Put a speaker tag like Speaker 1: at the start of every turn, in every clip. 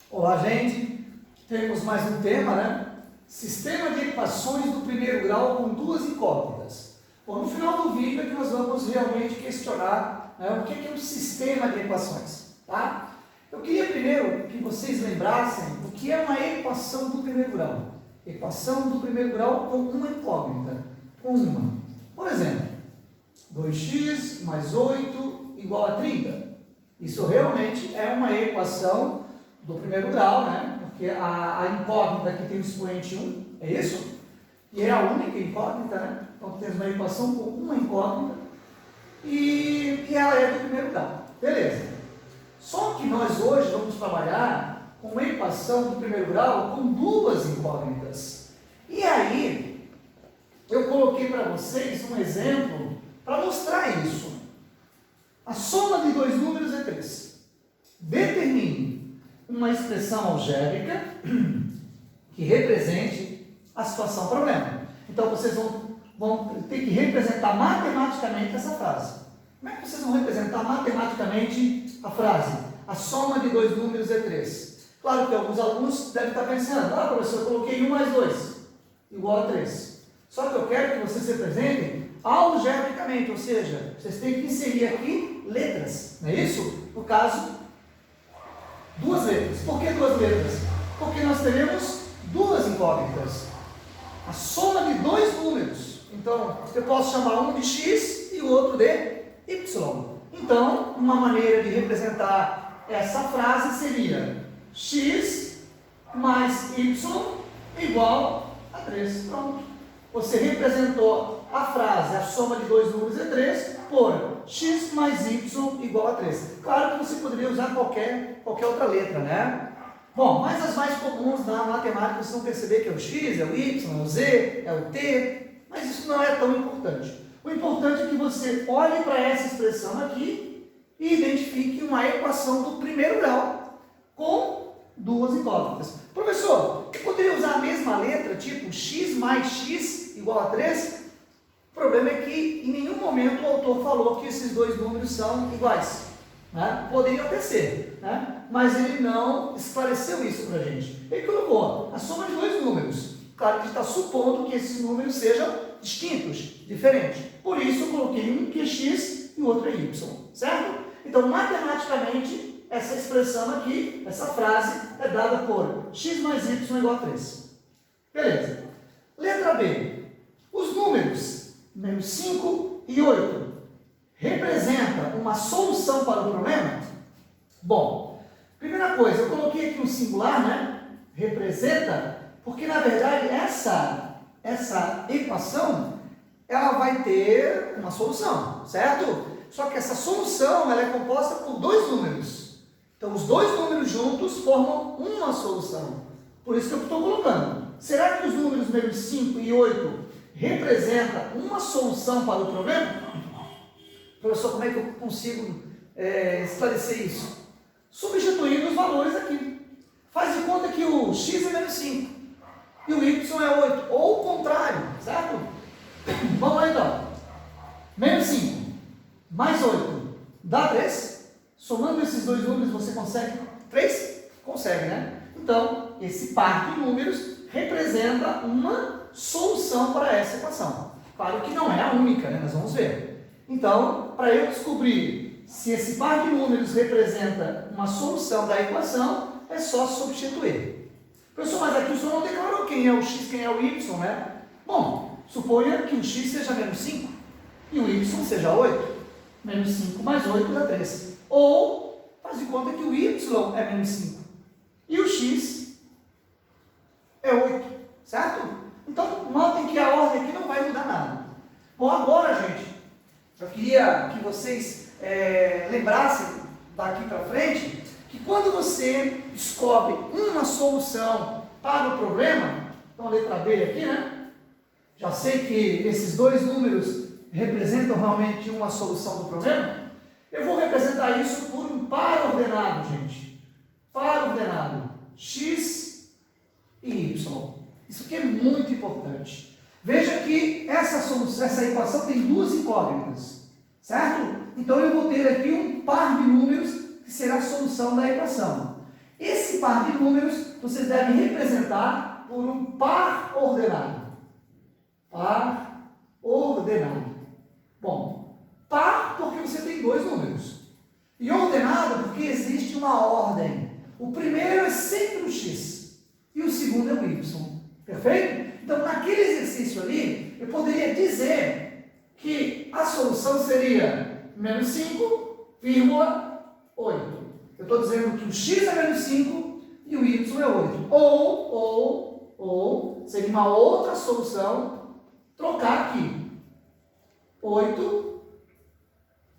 Speaker 1: Olá, gente. Temos mais um tema, né? Sistema de equações do primeiro grau com duas incógnitas. Bom, no final do vídeo é que nós vamos realmente questionar, né, o que é um sistema de equações, tá? Eu queria primeiro que vocês lembrassem o que é uma equação do primeiro grau. Equação do primeiro grau com uma incógnita, com uma. Por exemplo, 2x mais 8 igual a 30. Isso realmente é uma equação do primeiro grau, né? Porque a incógnita que tem o expoente 1 é isso, e é a única incógnita, né? Então temos uma equação com uma incógnita e ela é do primeiro grau. Beleza. Só que nós hoje vamos trabalhar com uma equação do primeiro grau com duas incógnitas. E aí, eu coloquei para vocês um exemplo para mostrar isso. A soma de dois números é 3. Determine uma expressão algébrica que represente a situação problema. Então, vocês vão ter que representar matematicamente essa frase. Como é que vocês vão representar matematicamente a frase? A soma de dois números é 3. Claro que alguns alunos devem estar pensando, professor, eu coloquei 1 mais 2 igual a 3. Só que eu quero que vocês representem algebricamente, ou seja, vocês têm que inserir aqui letras, não é isso? No caso, duas letras. Por que duas letras? Porque nós teremos duas incógnitas. A soma de dois números. Então, eu posso chamar um de x e o outro de y. Então, uma maneira de representar essa frase seria x mais y igual a 3. Pronto. Você representou a frase, a soma de dois números é 3, por x mais y igual a 3. Claro que você poderia usar qualquer outra letra, né? Bom, mas as mais comuns na matemática vocês vão perceber que é o x, é o y, é o z, é o t, mas isso não é tão importante. O importante é que você olhe para essa expressão aqui e identifique uma equação do primeiro grau com duas incógnitas. Professor, eu poderia usar a mesma letra, tipo x mais x igual a 3? O problema é que em nenhum momento o autor falou que esses dois números são iguais. Né? Poderiam até ser, né? Mas ele não esclareceu isso para a gente. Ele colocou a soma de dois números. Claro que está supondo que esses números sejam distintos, diferentes. Por isso eu coloquei um que é x e o outro é y, certo? Então, matematicamente, essa expressão aqui, essa frase, é dada por x mais y igual a 3. Beleza. Letra B. Os números menos 5 e 8 representam uma solução para o problema? Bom, primeira coisa, eu coloquei aqui um singular, né? Representa, porque na verdade essa equação, ela vai ter uma solução, certo? Só que essa solução, ela é composta por dois números. Então, os dois números juntos formam uma solução. Por isso que eu estou colocando. Será que os números menos 5 e 8 representam uma solução para o problema? Professor, como é que eu consigo esclarecer isso? Substituindo os valores aqui. Faz de conta que o x é menos 5 e o y é 8. Ou o contrário, certo? Vamos lá então. Menos 5 mais 8 dá 3. Somando esses dois números, você consegue 3? Consegue, né? Então, esse par de números representa uma solução para essa equação. Claro que não é a única, né? Nós vamos ver. Então, para eu descobrir se esse par de números representa uma solução da equação, é só substituir. Professor, mas aqui o senhor não declarou quem é o x, quem é o y, né? Bom, suponha que o x seja menos 5 e o y seja 8. Menos 5 mais 8 dá 3. Ou, faz de conta que o y é menos 5 e o x é 8, certo? Então, notem que a ordem aqui não vai mudar nada. Bom, agora, gente, eu queria que vocês lembrassem daqui para frente que quando você descobre uma solução para o problema, então a letra B aqui, né? Já sei que esses dois números representam realmente uma solução do problema. Eu vou representar isso por um par ordenado, gente. Par ordenado. X e Y. Isso aqui é muito importante. Veja que essa equação tem duas incógnitas, certo? Então eu vou ter aqui um par de números que será a solução da equação. Esse esse par de números vocês devem representar por um par ordenado. Par ordenado. Bom, par porque você tem dois números. E ordenado porque existe uma ordem. O primeiro é sempre o x e o segundo é o y. Perfeito? Então, naquele exercício ali, eu poderia dizer que a solução seria menos 5,8. Eu estou dizendo que o x é menos 5 e o y é 8. Ou, seria uma outra solução, trocar aqui. 8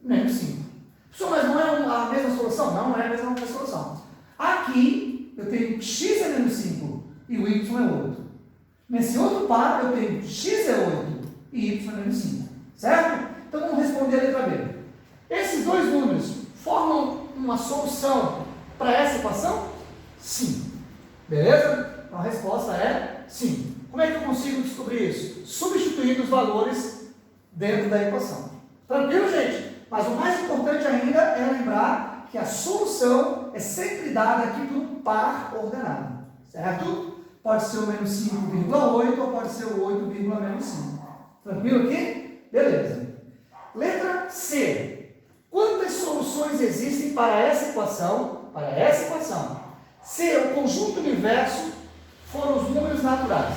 Speaker 1: menos 5. Professor, mas não é a mesma solução? Não é a mesma solução. Aqui, eu tenho x é menos 5 e o y é 8. Nesse outro par, eu tenho x é 8 e y é menos 5. Certo? Então, vamos responder a letra B. Esses dois números formam uma solução para essa equação? Sim. Beleza? Então, a resposta é sim. Como é que eu consigo descobrir isso? Substituindo os valores dentro da equação. Tranquilo, gente? Mas o mais importante ainda é lembrar que a solução é sempre dada aqui por um par ordenado. Certo? Pode ser o menos 5,8 ou pode ser o 8,-5. Tranquilo aqui? Beleza. Letra C. Quantas soluções existem para essa equação? Se o conjunto universo for os números naturais.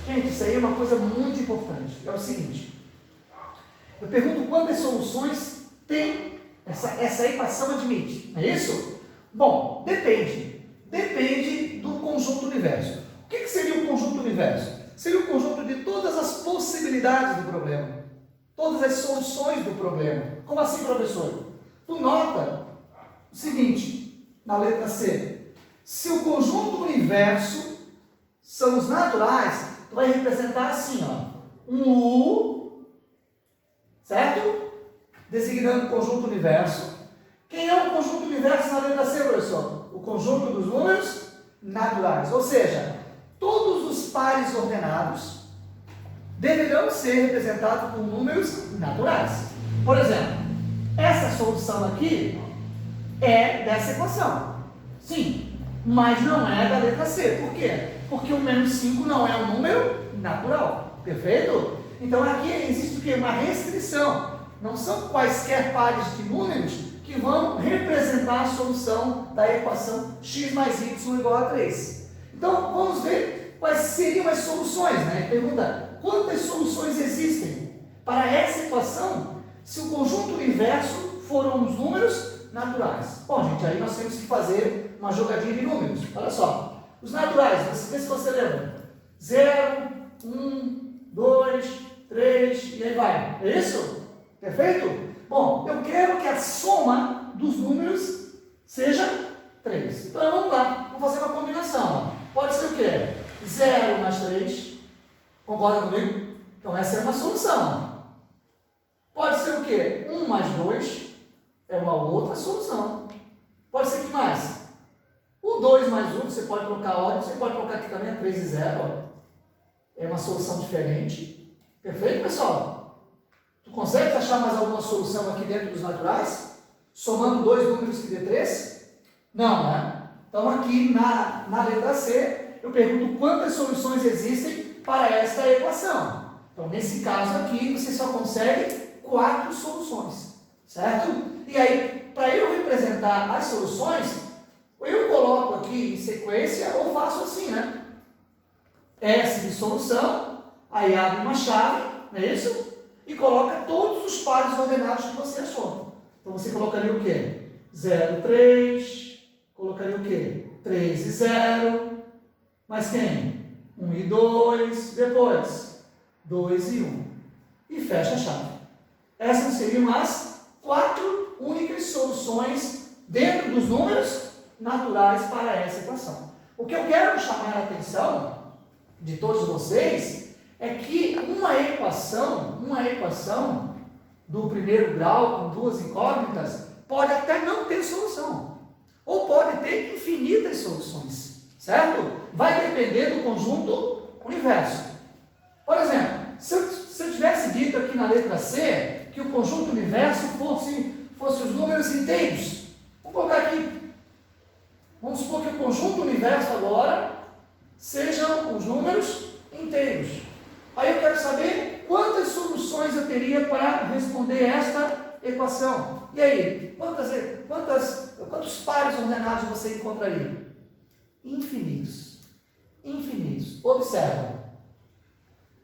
Speaker 1: Gente, isso aí é uma coisa muito importante. É o seguinte. Eu pergunto quantas soluções tem essa equação admite. É isso? Bom, depende. Depende do conjunto universo. O que seria o conjunto universo? Seria o conjunto de todas as possibilidades do problema. Todas as soluções do problema. Como assim, professor? Tu nota o seguinte, na letra C. Se o conjunto universo são os naturais, tu vai representar assim, ó. Um U, certo? Designando o conjunto universo. Quem é o conjunto universo na letra C, professor? O conjunto dos números naturais. Ou seja, todos os pares ordenados deverão ser representados por números naturais. Por exemplo, essa solução aqui é dessa equação. Sim, mas não é da letra C. Por quê? Porque o menos 5 não é um número natural. Perfeito? Então aqui existe o quê? Uma restrição. Não são quaisquer pares de números que vão representar a solução da equação x mais y igual a 3. Então, vamos ver quais seriam as soluções, né? Pergunta, quantas soluções existem para essa equação se o conjunto universo foram os números naturais? Bom, gente, aí nós temos que fazer uma jogadinha de números. Olha só, os naturais, vê se você lembra. 0, 1, 2, 3, e aí vai. É isso? Perfeito? Bom, eu quero que a soma dos números seja 3. Então, vamos lá. Vou fazer uma combinação. Pode ser o quê? 0 mais 3. Concorda comigo? Então, essa é uma solução. Pode ser o quê? 1 mais 2 é uma outra solução. Pode ser que mais? O 2 mais 1, você pode colocar ordem, você pode colocar aqui também a 3 e 0. Ó. É uma solução diferente. Perfeito, pessoal? Tu consegue achar mais alguma solução aqui dentro dos naturais? Somando dois números que dê 3? Não, né? Então, aqui na letra C, eu pergunto quantas soluções existem para esta equação. Então, nesse caso aqui, você só consegue 4 soluções, certo? E aí, para eu representar as soluções, eu coloco aqui em sequência ou faço assim, né? S de solução, aí abre uma chave, não é isso? E coloca todos os pares ordenados que você achou. Então, você colocaria o quê? 0, 3, colocaria o quê? 3 e 0, mas quem? 1 e 2, depois 2 e 1. E fecha a chave. Essas seriam as 4 únicas soluções dentro dos números naturais para essa equação. O que eu quero chamar a atenção de todos vocês é que uma equação do primeiro grau com duas incógnitas pode até não ter solução, ou pode ter infinitas soluções, certo? Vai depender do conjunto universo. Por exemplo, se eu tivesse dito aqui na letra C que o conjunto universo fosse os números inteiros, vamos colocar aqui, vamos supor que o conjunto equação. E aí, quantos pares ordenados você encontraria? Infinitos. Infinitos. Observa.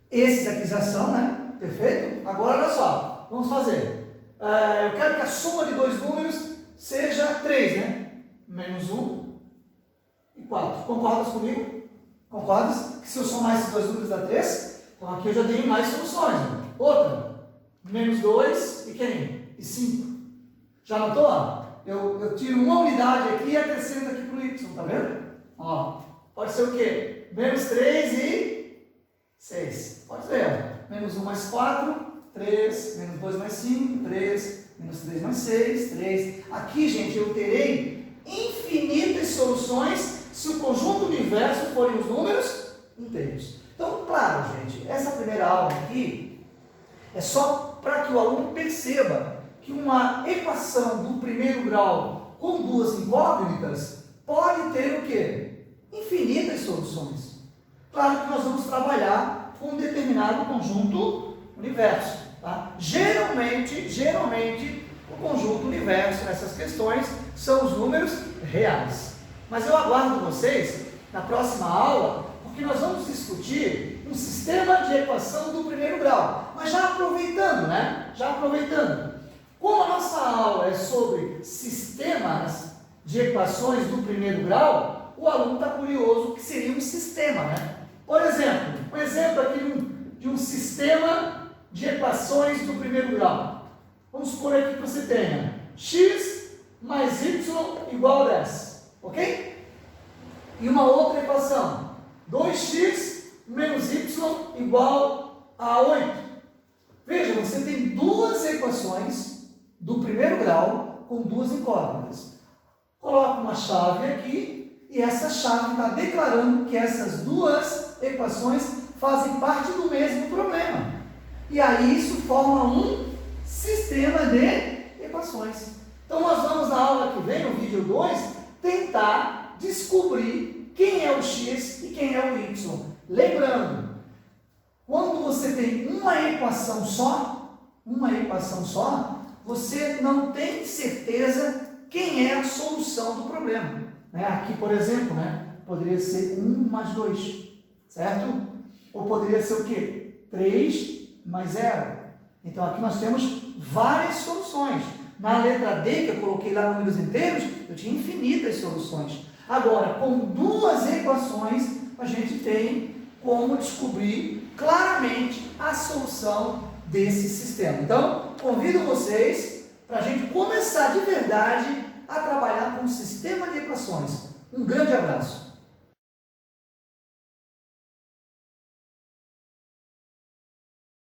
Speaker 1: Esses aqui já são, né? Perfeito? Agora, olha só. Vamos fazer. Eu quero que a soma de dois números seja 3, né? Menos 1 e 4. Concordas comigo? Concordas? Que se eu somar esses dois números dá 3? Então aqui eu já tenho mais soluções. Né? Outra. Menos 2 e quem? E 5. Já notou? Eu tiro uma unidade aqui e acrescento aqui para o y, tá vendo? Ó, pode ser o quê? Menos 3 e 6. Pode ser. Menos 1 mais 4, 3. Menos 2 mais 5, 3. Menos 3 mais 6, 3. Aqui, gente, eu terei infinitas soluções se o conjunto universo forem os números inteiros. Então, claro, gente, essa primeira aula aqui é só para que o aluno perceba que uma equação do primeiro grau com duas incógnitas pode ter o quê? Infinitas soluções. Claro que nós vamos trabalhar com um determinado conjunto universo. Tá? Geralmente, o conjunto universo nessas questões são os números reais. Mas eu aguardo vocês na próxima aula, porque nós vamos discutir um sistema de equação do primeiro grau. Mas já aproveitando, né? Como a nossa aula é sobre sistemas de equações do primeiro grau, o aluno está curioso o que seria um sistema, né? Por exemplo, um exemplo aqui de um sistema de equações do primeiro grau. Vamos supor aqui que você tenha x mais y igual a 10, ok? E uma outra equação, 2x menos y igual a 8. Veja, você tem duas equações do primeiro grau com duas incógnitas. Coloca uma chave aqui e essa chave está declarando que essas duas equações fazem parte do mesmo problema. E aí isso forma um sistema de equações. Então nós vamos na aula que vem, no vídeo 2, tentar descobrir quem é o x e quem é o y. Lembrando, quando você tem uma equação só, você não tem certeza quem é a solução do problema. Né? Aqui, por exemplo, né, poderia ser 1 mais 2, certo? Ou poderia ser o quê? 3 mais 0. Então, aqui nós temos várias soluções. Na letra D, que eu coloquei lá números inteiros, eu tinha infinitas soluções. Agora, com duas equações, a gente tem como descobrir claramente a solução desse sistema. Então, convido vocês para a gente começar de verdade a trabalhar com um sistema de equações. Um grande abraço.